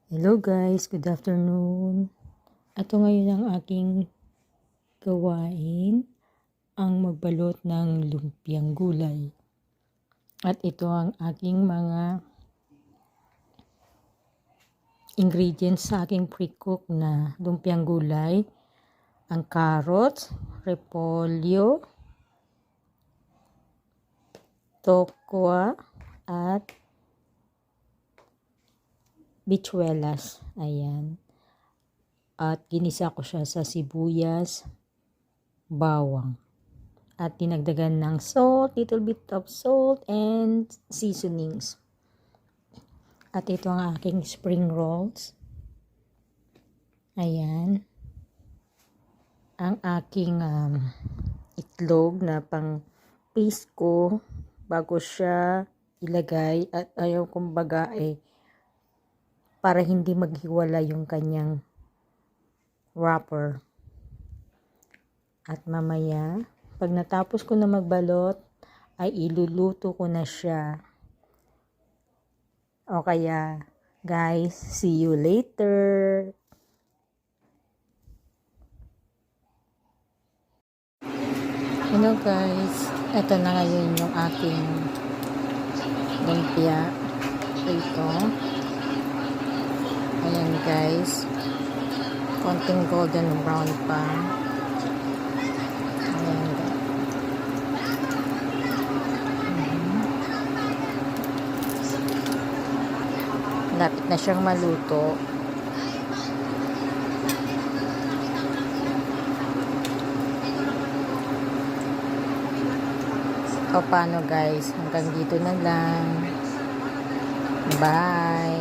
Hello guys, good afternoon. Ito ngayon ang aking gawain, ang magbalot ng lumpiang gulay. At ito ang aking mga ingredients sa aking pre-cook na lumpiang gulay. Ang carrots, repolyo, tokwa, at bichuelas. Ayan. At ginisa ko siya sa sibuyas, bawang. At dinagdagan ng salt, little bit of salt and seasonings. At ito ang aking spring rolls. Ayan. Ang aking itlog na pang paste ko bago siya ilagay, at ayaw kumbaga para hindi maghiwala yung kanyang wrapper. At mamaya, pag natapos ko na magbalot, ay iluluto ko na siya. O kaya, guys, see you later. Hello guys, ito na ngayon yung aking lumpia. Ito. Ayan guys, konting golden brown pa. Ayan. Lapit na siyang maluto. O paano guys, hanggang dito na lang. Bye!